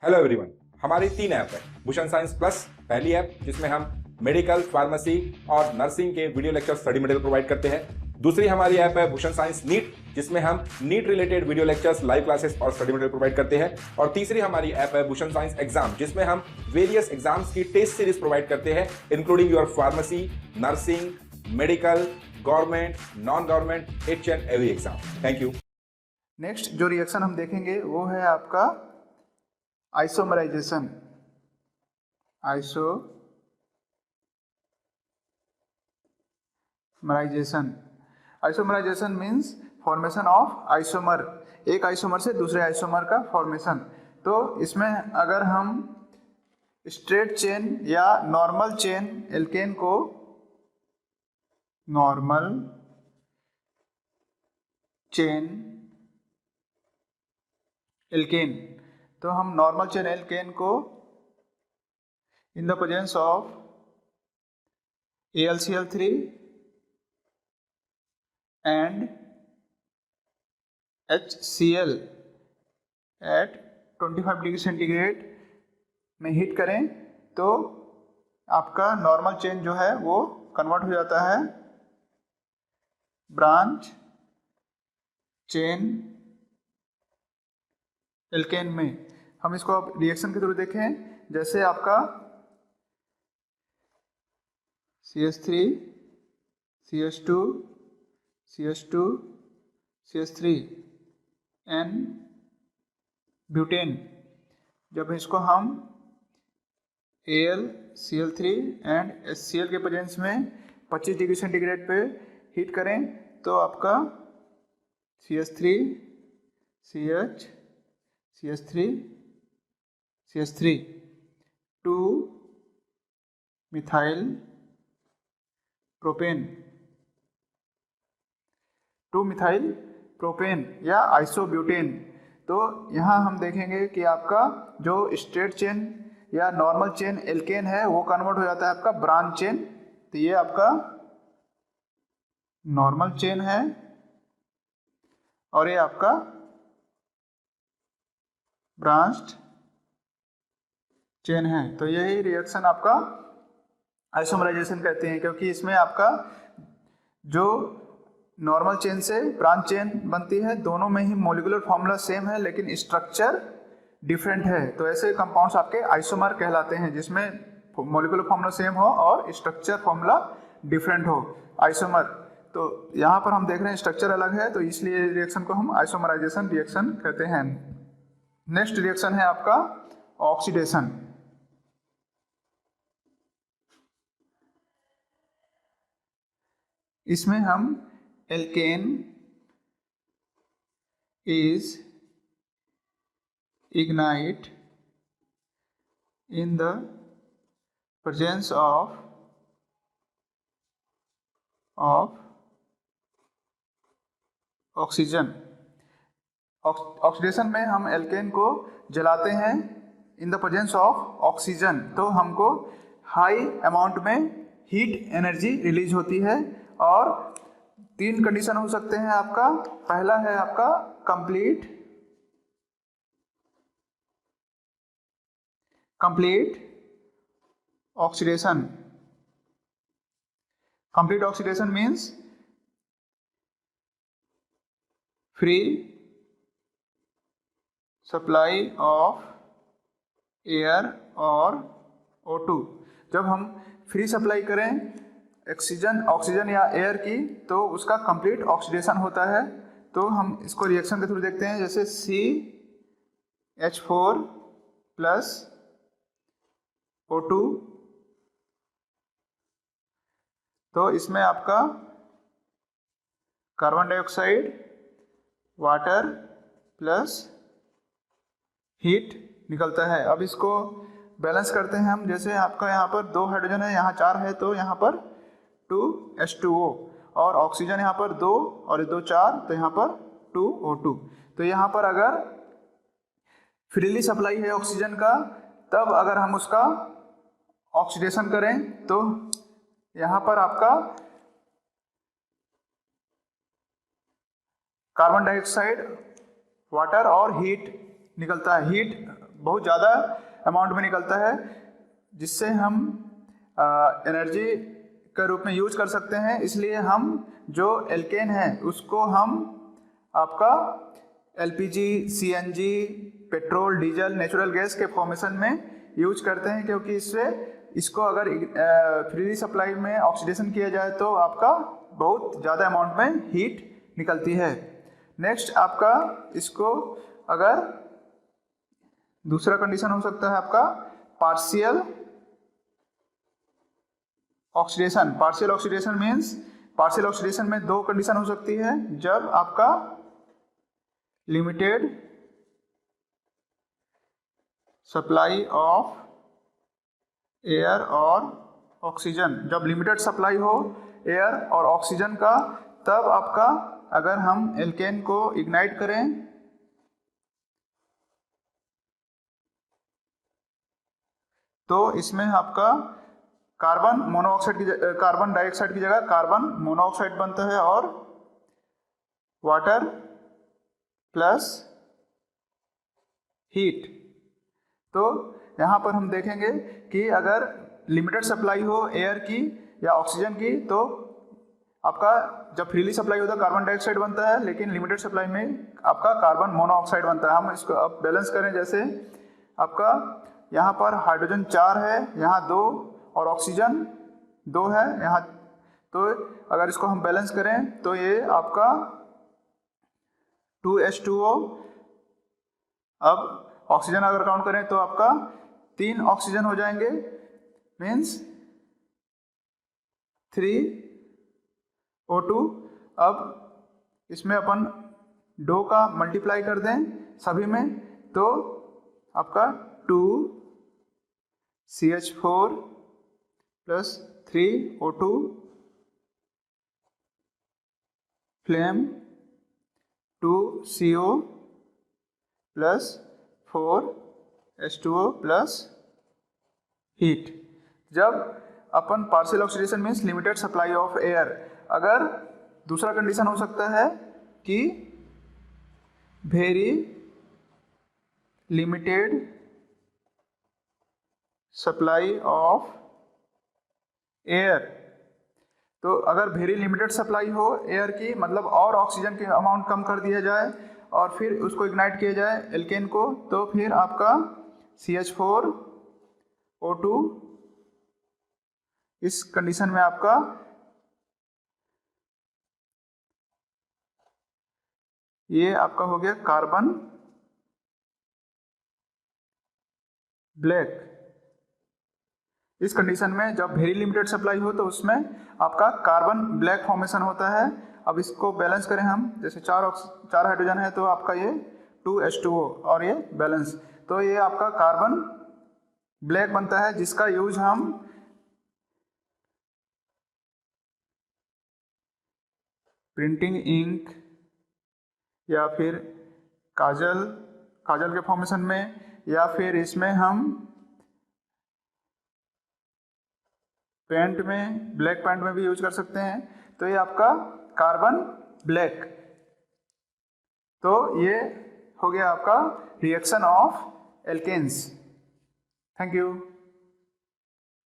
Hello everyone. हमारी 3 app है। Bhushan science plus पहली ऐप जिसमें हम मेडिकल, फार्मेसी और नर्सिंग के video lecture study material provide करते हैं। दूसरी हमारी ऐप है भूषण साइंस नीट, जिसमें हम NEET related video lectures, live classes और स्टडी मटेरियल प्रोवाइड करते हैं। और तीसरी हमारी ऐप है भूषण साइंस एग्जाम, जिसमें हम वेरियस एग्जाम्स की टेस्ट सीरीज प्रोवाइड करते हैं, including your pharmacy, nursing, medical, government, non government, each and every exam. Thank you. Next जो रिएक्शन हम देखेंगे वो है आपका isomerisation. Isomerisation means formation of isomer, एक आइसोमर से दूसरे आइसोमर का फॉर्मेशन। तो इसमें अगर हम स्ट्रेट चेन या नॉर्मल चेन एल्केन को नॉर्मल चेन एल्केन, तो हम नॉर्मल चेन एल्केन को in the presence of AlCl3 and HCl at 25 degree centigrade में हीट करें तो आपका नॉर्मल चेन जो है वो कन्वर्ट हो जाता है ब्रांच चेन एल्केन में। हम इसको अब रिएक्शन के थ्रू देखें। जैसे आपका CH3 CH2 CH2 CH3 N butane, जब इसको हम AlCl3 एंड HCl के प्रेजेंस में 25 डिग्री सेंटीग्रेड पे हीट करें तो आपका CH3 CH CH3 CH3 2 methyl propane, 2 methyl propane या आइसोब्यूटेन। तो यहाँ हम देखेंगे कि आपका जो स्ट्रेट चेन या नॉर्मल चेन एल्केन है वो कन्वर्ट हो जाता है आपका ब्रांच चेन। तो ये आपका नॉर्मल चेन है और ये आपका ब्रांच्ड चेन है। तो यही रिएक्शन आपका आइसोमराइजेशन कहते हैं, क्योंकि इसमें आपका जो नॉर्मल चेन से ब्रांच चेन बनती है, दोनों में ही मॉलिक्यूलर फॉर्मूला सेम है लेकिन स्ट्रक्चर डिफरेंट है। तो ऐसे कंपाउंड्स आपके आइसोमर कहलाते हैं, जिसमें मॉलिक्यूलर फॉर्मूला सेम हो और स्ट्रक्चर फॉर्मूला डिफरेंट हो, आइसोमर। तो यहाँ पर हम देख रहे हैं स्ट्रक्चर अलग है, तो इसलिए रिएक्शन को हम आइसोमराइजेशन रिएक्शन कहते हैं। नेक्स्ट रिएक्शन है आपका ऑक्सीडेशन। इसमें हम alkane is ignite in the presence of oxygen. Oxidation में हम एल्केन को जलाते हैं in the presence of oxygen, तो हमको हाई अमाउंट में हीट एनर्जी रिलीज होती है। और 3 कंडीशन हो सकते हैं आपका। पहला है आपका complete oxidation. Complete oxidation means free supply of air और O2। जब हम फ्री सप्लाई करें ऑक्सीजन या एयर की, तो उसका कंप्लीट ऑक्सीडेशन होता है। तो हम इसको रिएक्शन के थ्रू देखते हैं। जैसे CH4 प्लस O2, तो इसमें आपका carbon dioxide, water plus heat निकलता है। अब इसको बैलेंस करते हैं हम। जैसे आपका यहाँ पर 2 हाइड्रोजन है, यहाँ 4 है, तो यहाँ पर 2H2O, और ऑक्सीजन यहाँ पर 2 और ये 2 4, तो यहाँ पर 2O2। तो यहाँ पर अगर फ्रीली सप्लाई है ऑक्सीजन का, तब अगर हम उसका ऑक्सीडेशन करें तो यहाँ पर आपका कार्बन डाइऑक्साइड, वाटर और हीट निकलता है। हीट बहुत ज़्यादा अमाउंट में निकलता है, जिससे हम एनर्जी के रूप में यूज कर सकते हैं। इसलिए हम जो एल्केन है उसको हम आपका LPG, CNG, petrol, diesel, natural gas के फॉर्मेशन में यूज करते हैं, क्योंकि इसको अगर फ्रीली सप्लाई में ऑक्सीडेशन किया जाए तो आपका बहुत ज़्यादा अमाउंट में हीट निकलती है। नेक्स्ट आपका इसको अगर दूसरा कंडीशन हो सकता है आपका partial oxidation. Partial oxidation means partial oxidation में दो कंडीशन हो सकती है, जब आपका लिमिटेड सप्लाई ऑफ एयर और ऑक्सीजन, जब लिमिटेड सप्लाई हो एयर और ऑक्सीजन का, तब आपका अगर हम एल्केन को इग्नाइट करें तो इसमें आपका कार्बन डाइऑक्साइड की जगह कार्बन मोनोऑक्साइड बनता है और वाटर प्लस हीट। तो यहाँ पर हम देखेंगे कि अगर लिमिटेड सप्लाई हो एयर की या ऑक्सीजन की, तो आपका जब फ्रीली सप्लाई होता है कार्बन डाइऑक्साइड बनता है, लेकिन लिमिटेड सप्लाई में आपका कार्बन मोनोऑक्साइड बनता है। हम इसको अब बैलेंस करें, जैसे आपका यहाँ पर हाइड्रोजन 4 है, यहाँ 2 और ऑक्सीजन 2 है यहाँ। तो अगर इसको हम बैलेंस करें तो ये आपका 2H2O, अब ऑक्सीजन अगर काउंट करें तो आपका 3 ऑक्सीजन हो जाएंगे, मीन्स 3O2। अब इसमें अपन 2 का मल्टीप्लाई कर दें सभी में, तो आपका 2CH4 plus 3O2 flame 2CO plus 4H2O plus heat. जब अपन partial oxidation means limited supply of air, अगर दूसरा कंडीशन हो सकता है कि very limited supply of air. तो अगर वेरी लिमिटेड सप्लाई हो एयर की, मतलब और ऑक्सीजन की अमाउंट कम कर दिया जाए और फिर उसको इग्नाइट किया जाए एल्केन को, तो फिर आपका CH4O2, इस कंडीशन में आपका ये आपका हो गया कार्बन ब्लैक। इस कंडीशन में जब वेरी लिमिटेड सप्लाई हो तो उसमें आपका कार्बन ब्लैक फॉर्मेशन होता है। अब इसको बैलेंस करें हम, जैसे 4 हाइड्रोजन है तो आपका ये 2H2O और ये बैलेंस, तो ये आपका कार्बन ब्लैक बनता है, जिसका यूज हम प्रिंटिंग इंक या फिर काजल के फॉर्मेशन में, या फिर इसमें हम पेंट में, ब्लैक पेंट में भी यूज कर सकते हैं। तो ये आपका कार्बन ब्लैक। तो ये हो गया आपका reaction of alkanes. Thank you.